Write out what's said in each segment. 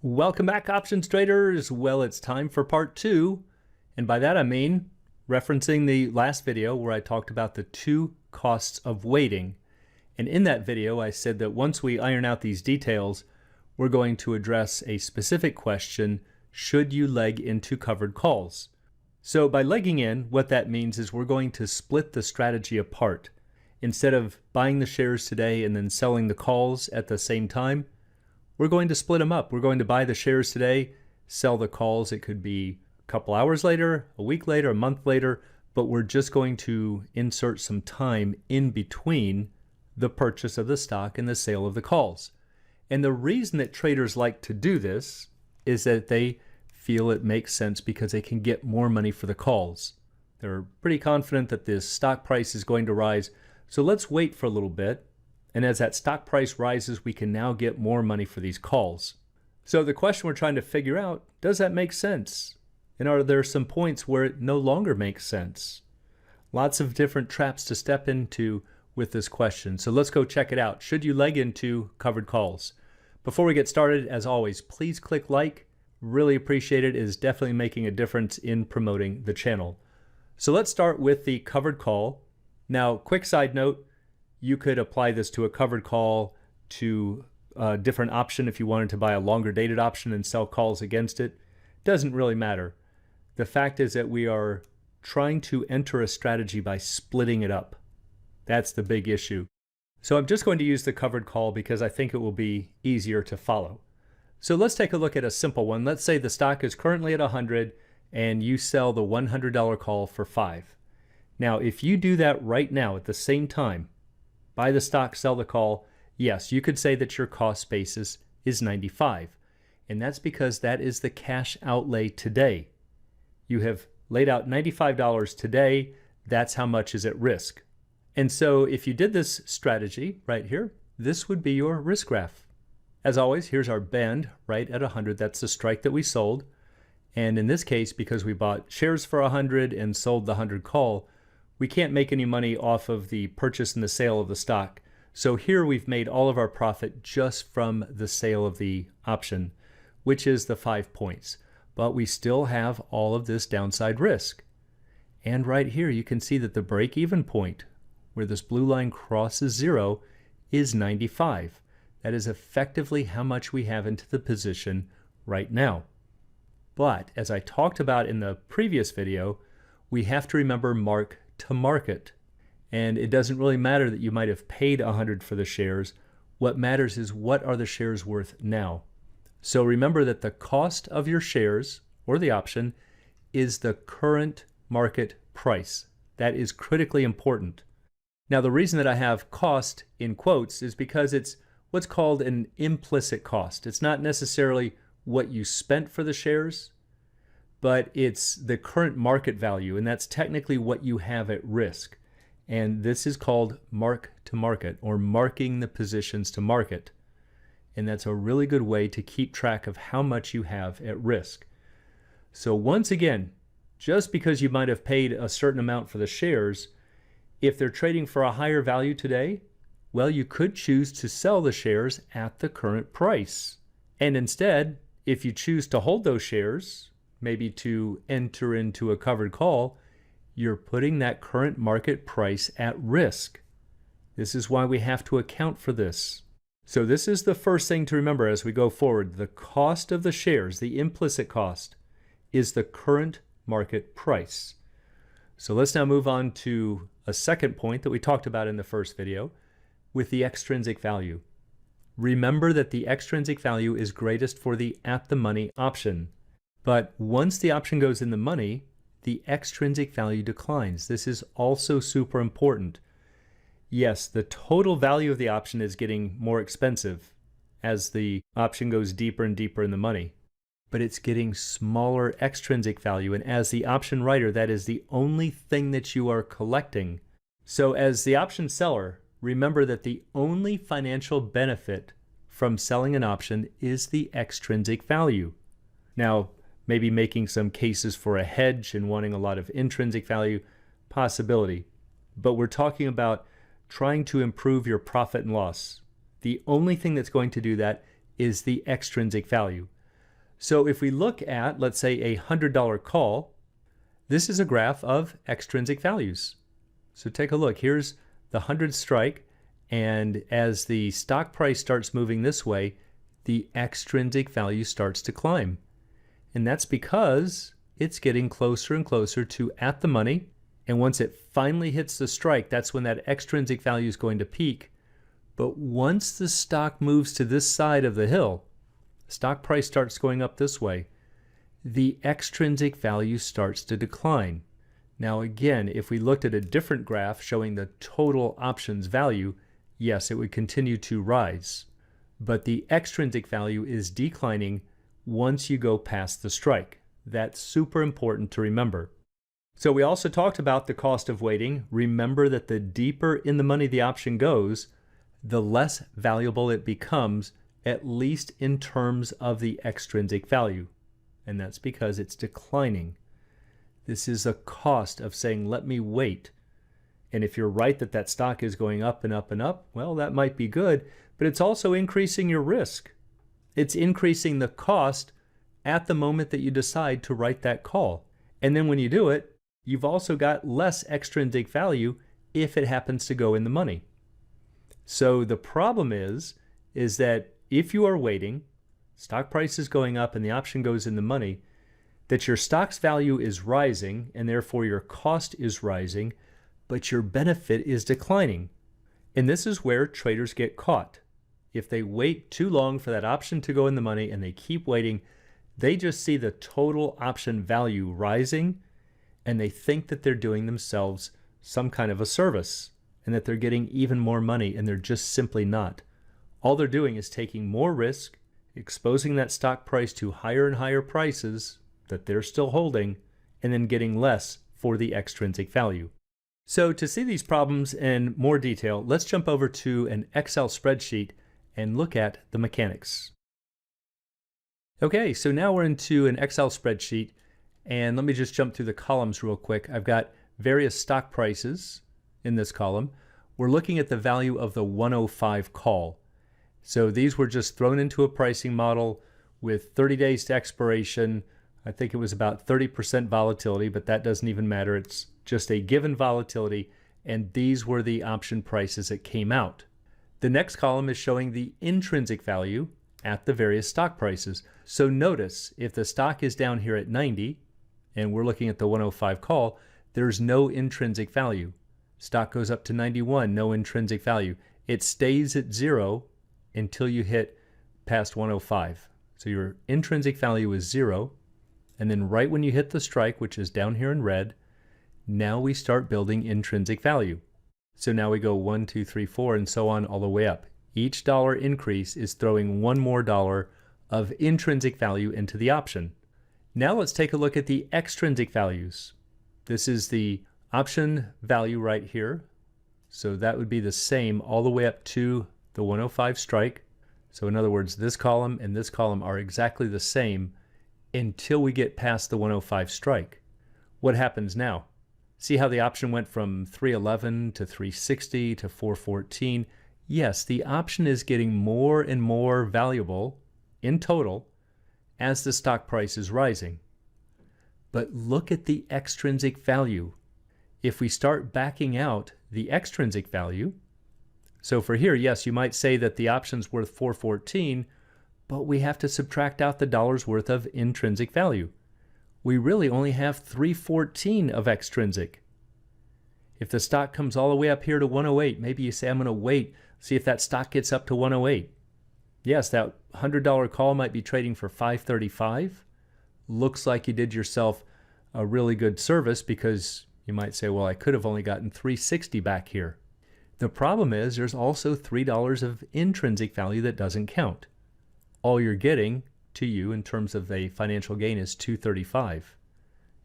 Welcome back, options traders. Well, it's time for part two. And by that I mean referencing the last video where I talked about the two costs of waiting. And in that video, I said that once we iron out these details, we're going to address a specific question: should you leg into covered calls? So by legging in, what that means is we're going to split the strategy apart. Instead of buying the shares today and then selling the calls at the same time, we're going to split them up. We're going to buy the shares today, sell the calls. It could be a couple hours later, a week later, a month later, but we're just going to insert some time in between the purchase of the stock and the sale of the calls. And the reason that traders like to do this is that they feel it makes sense because they can get more money for the calls. They're pretty confident that this stock price is going to rise. So let's wait for a little bit. And as that stock price rises, we can now get more money for these calls. So the question we're trying to figure out, does that make sense? And are there some points where it no longer makes sense? Lots of different traps to step into with this question. So let's go check it out. Should you leg into covered calls? Before we get started, as always, please click like. Really appreciate it. It is definitely making a difference in promoting the channel. So let's start with the covered call. Now, quick side note, you could apply this to a covered call, to a different option if you wanted to buy a longer dated option and sell calls against it. Doesn't really matter. The fact is that we are trying to enter a strategy by splitting it up. That's the big issue. So I'm just going to use the covered call because I think it will be easier to follow. So let's take a look at a simple one. Let's say the stock is currently at 100 and you sell the $100 call for 5. Now, if you do that right now at the same time, buy the stock, sell the call, yes, you could say that your cost basis is 95. And that's because that is the cash outlay today. You have laid out $95 today. That's how much is at risk. And so if you did this strategy right here, this would be your risk graph. As always, here's our band right at 100. That's the strike that we sold. And in this case, because we bought shares for 100 and sold the 100 call, we can't make any money off of the purchase and the sale of the stock. So here we've made all of our profit just from the sale of the option, which is the 5 points. But we still have all of this downside risk. And right here you can see that the break-even point, where this blue line crosses 0, is 95. That is effectively how much we have into the position right now. But as I talked about in the previous video, we have to remember mark to market. And it doesn't really matter that you might have paid 100 for the shares. What matters is what are the shares worth now. So remember that the cost of your shares or the option is the current market price. That is critically important. Now, the reason that I have cost in quotes is because it's what's called an implicit cost. It's not necessarily what you spent for the shares, but it's the current market value, and that's technically what you have at risk. And this is called mark to market, or marking the positions to market. And that's a really good way to keep track of how much you have at risk. So once again, just because you might have paid a certain amount for the shares, if they're trading for a higher value today, well, you could choose to sell the shares at the current price. And instead, if you choose to hold those shares, maybe to enter into a covered call, you're putting that current market price at risk. This is why we have to account for this. So this is the first thing to remember as we go forward. The cost of the shares, the implicit cost, is the current market price. So let's now move on to a second point that we talked about in the first video with the extrinsic value. Remember that the extrinsic value is greatest for the at-the-money option. But once the option goes in the money, the extrinsic value declines. This is also super important. Yes, the total value of the option is getting more expensive as the option goes deeper and deeper in the money. But it's getting smaller extrinsic value. And as the option writer, that is the only thing that you are collecting. So as the option seller, remember that the only financial benefit from selling an option is the extrinsic value. Now, maybe making some cases for a hedge and wanting a lot of intrinsic value, possibility. But we're talking about trying to improve your profit and loss. The only thing that's going to do that is the extrinsic value. So if we look at, let's say, a $100 call, this is a graph of extrinsic values. So take a look. Here's the 100 strike, and as the stock price starts moving this way, the extrinsic value starts to climb. And that's because it's getting closer and closer to at the money, and once it finally hits the strike, that's when that extrinsic value is going to peak. But once the stock moves to this side of the hill, stock price starts going up this way, the extrinsic value starts to decline. Now again, if we looked at a different graph showing the total options value, yes, it would continue to rise. But the extrinsic value is declining once you go past the strike. That's super important to remember. So we also talked about the cost of waiting. Remember that the deeper in the money the option goes, the less valuable it becomes, at least in terms of the extrinsic value. And that's because it's declining. This is a cost of saying, let me wait. And if you're right that that stock is going up and up and up, well, that might be good, but it's also increasing your risk. It's increasing the cost at the moment that you decide to write that call. And then when you do it, you've also got less extrinsic value if it happens to go in the money. So the problem is that if you are waiting, stock price is going up and the option goes in the money, that your stock's value is rising and therefore your cost is rising, but your benefit is declining. And this is where traders get caught. If they wait too long for that option to go in the money and they keep waiting, they just see the total option value rising and they think that they're doing themselves some kind of a service and that they're getting even more money, and they're just simply not. All they're doing is taking more risk, exposing that stock price to higher and higher prices that they're still holding, and then getting less for the extrinsic value. So to see these problems in more detail, let's jump over to an Excel spreadsheet and look at the mechanics. Okay, so now we're into an Excel spreadsheet, and let me just jump through the columns real quick. I've got various stock prices in this column. We're looking at the value of the 105 call. So these were just thrown into a pricing model with 30 days to expiration. I think it was about 30% volatility, but that doesn't even matter. It's just a given volatility, and these were the option prices that came out. The next column is showing the intrinsic value at the various stock prices. So notice, if the stock is down here at 90, and we're looking at the 105 call, there's no intrinsic value. Stock goes up to 91, no intrinsic value. It stays at 0 until you hit past 105. So your intrinsic value is 0, and then right when you hit the strike, which is down here in red, now we start building intrinsic value. So now we go 1, 2, 3, 4, and so on all the way up. Each dollar increase is throwing one more dollar of intrinsic value into the option. Now let's take a look at the extrinsic values. This is the option value right here. So that would be the same all the way up to the 105 strike. So in other words, this column and this column are exactly the same until we get past the 105 strike. What happens now? See how the option went from 311 to 360 to 414? Yes, the option is getting more and more valuable in total as the stock price is rising. But look at the extrinsic value. If we start backing out the extrinsic value, so for here, yes, you might say that the option's worth 414, but we have to subtract out the dollar's worth of intrinsic value. We really only have 314 of extrinsic. If the stock comes all the way up here to 108, maybe you say, I'm going to wait, see if that stock gets up to 108. Yes, that $100 call might be trading for $535. Looks like you did yourself a really good service, because you might say, well, I could have only gotten $360 back here. The problem is there's also $3 of intrinsic value that doesn't count. All you're getting to you in terms of a financial gain is $235.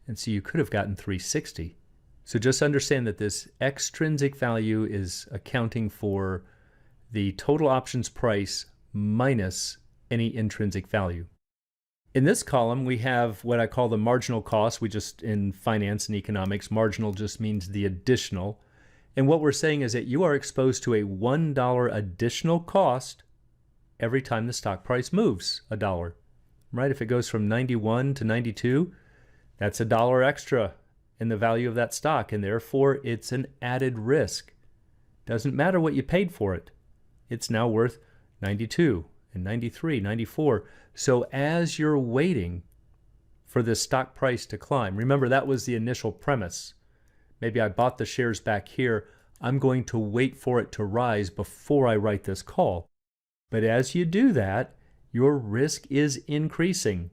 And so you could have gotten $360. So just understand that this extrinsic value is accounting for the total options price minus any intrinsic value. In this column, we have what I call the marginal cost. We just, in finance and economics, marginal just means the additional. And what we're saying is that you are exposed to a $1 additional cost every time the stock price moves $1. right? If it goes from 91 to 92, that's $1 extra in the value of that stock, and therefore it's an added risk. Doesn't matter what you paid for it. It's now worth 92 and 93, 94. So as you're waiting for this stock price to climb, remember that was the initial premise. Maybe I bought the shares back here. I'm going to wait for it to rise before I write this call. But as you do that, your risk is increasing,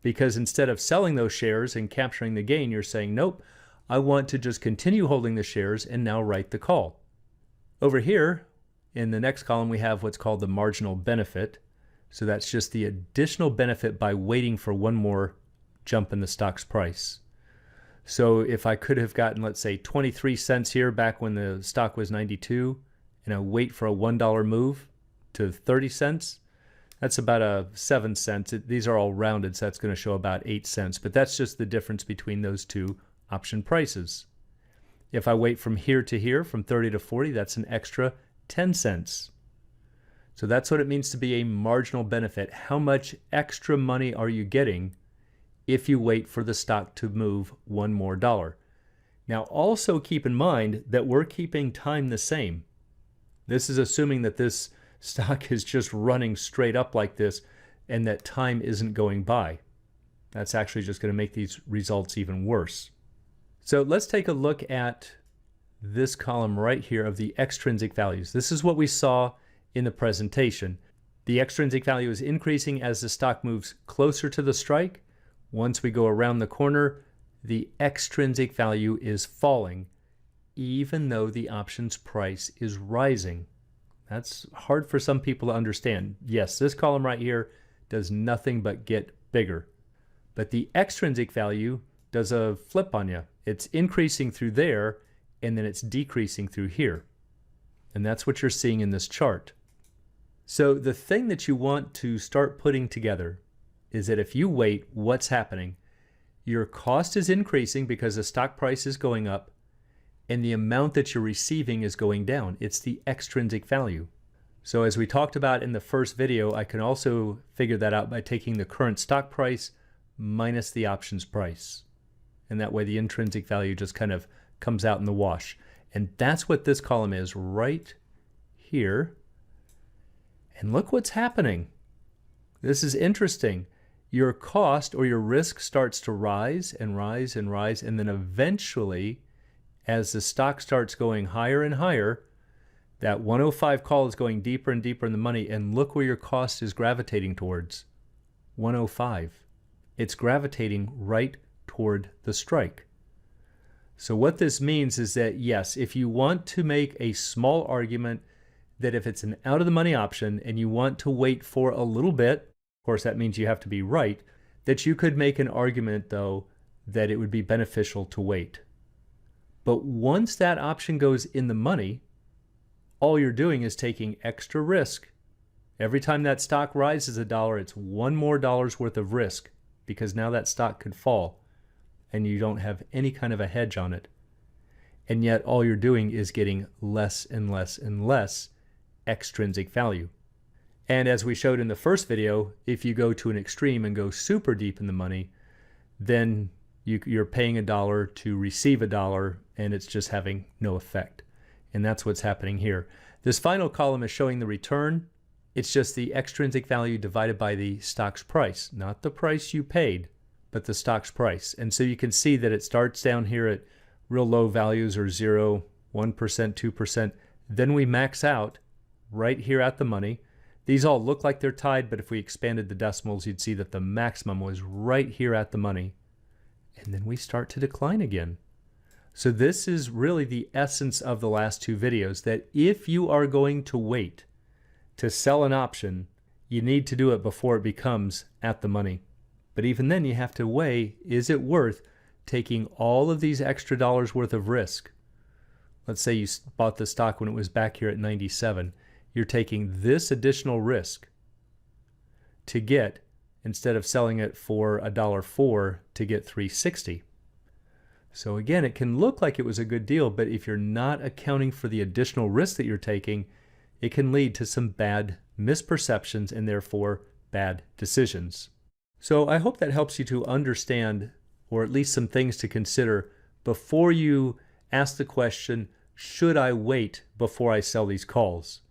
because instead of selling those shares and capturing the gain, you're saying, nope, I want to just continue holding the shares and now write the call. Over here, in the next column, we have what's called the marginal benefit. So that's just the additional benefit by waiting for one more jump in the stock's price. So if I could have gotten, let's say, 23 cents here back when the stock was 92, and I wait for a $1 move to 30 cents, that's about a 7 cents. These are all rounded, so that's going to show about 8 cents. But that's just the difference between those two option prices. If I wait from here to here, from 30 to 40, that's an extra 10 cents. So that's what it means to be a marginal benefit. How much extra money are you getting if you wait for the stock to move one more dollar? Now also keep in mind that we're keeping time the same. This is assuming that this stock is just running straight up like this and that time isn't going by. That's actually just going to make these results even worse. So let's take a look at this column right here of the extrinsic values. This is what we saw in the presentation. The extrinsic value is increasing as the stock moves closer to the strike. Once we go around the corner, the extrinsic value is falling, even though the options price is rising. That's hard for some people to understand. Yes, this column right here does nothing but get bigger. But the extrinsic value does a flip on you. It's increasing through there, and then it's decreasing through here. And that's what you're seeing in this chart. So the thing that you want to start putting together is that if you wait, what's happening? Your cost is increasing because the stock price is going up, and the amount that you're receiving is going down. It's the extrinsic value. So as we talked about in the first video, I can also figure that out by taking the current stock price minus the options price. And that way the intrinsic value just kind of comes out in the wash. And that's what this column is right here. And look what's happening. This is interesting. Your cost or your risk starts to rise and rise and rise, and then eventually, as the stock starts going higher and higher, that 105 call is going deeper and deeper in the money, and look where your cost is gravitating towards. 105. It's gravitating right toward the strike. So what this means is that, yes, if you want to make a small argument that if it's an out-of-the-money option and you want to wait for a little bit, of course that means you have to be right, that you could make an argument, though, that it would be beneficial to wait. But once that option goes in the money, all you're doing is taking extra risk. Every time that stock rises $1, it's one more dollar's worth of risk, because now that stock could fall and you don't have any kind of a hedge on it. And yet all you're doing is getting less and less and less extrinsic value. And as we showed in the first video, if you go to an extreme and go super deep in the money, then you're paying $1 to receive $1, and it's just having no effect. And that's what's happening here. This final column is showing the return. It's just the extrinsic value divided by the stock's price, not the price you paid, but the stock's price. And so you can see that it starts down here at real low values, or 0, 1%, 2%. Then we max out right here at the money. These all look like they're tied, but if we expanded the decimals, you'd see that the maximum was right here at the money. And then we start to decline again. So this is really the essence of the last two videos, that if you are going to wait to sell an option, you need to do it before it becomes at the money. But even then you have to weigh, is it worth taking all of these extra dollars worth of risk? Let's say you bought the stock when it was back here at 97. You're taking this additional risk to get, instead of selling it for $1.04, to get $3.60. So again, it can look like it was a good deal, but if you're not accounting for the additional risk that you're taking, it can lead to some bad misperceptions and therefore bad decisions. So I hope that helps you to understand, or at least some things to consider before you ask the question, should I wait before I sell these calls?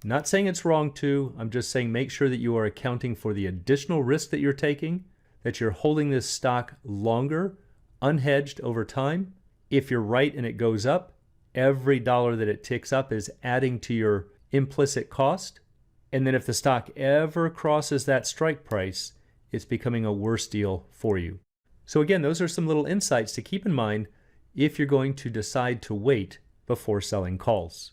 I'm not saying it's wrong to, I'm just saying make sure that you are accounting for the additional risk that you're taking, that you're holding this stock longer, unhedged over time. If you're right and it goes up, every dollar that it ticks up is adding to your implicit cost. And then if the stock ever crosses that strike price, it's becoming a worse deal for you. So again, those are some little insights to keep in mind if you're going to decide to wait before selling calls.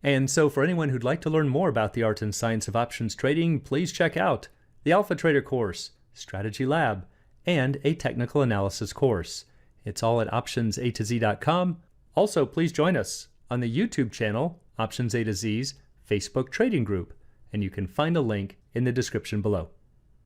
And so for anyone who'd like to learn more about the art and science of options trading, please check out the Alpha Trader course, Strategy Lab, and a technical analysis course. It's all at optionsatoz.com. Also, please join us on the YouTube channel, Options A to Z's Facebook trading group, and you can find a link in the description below.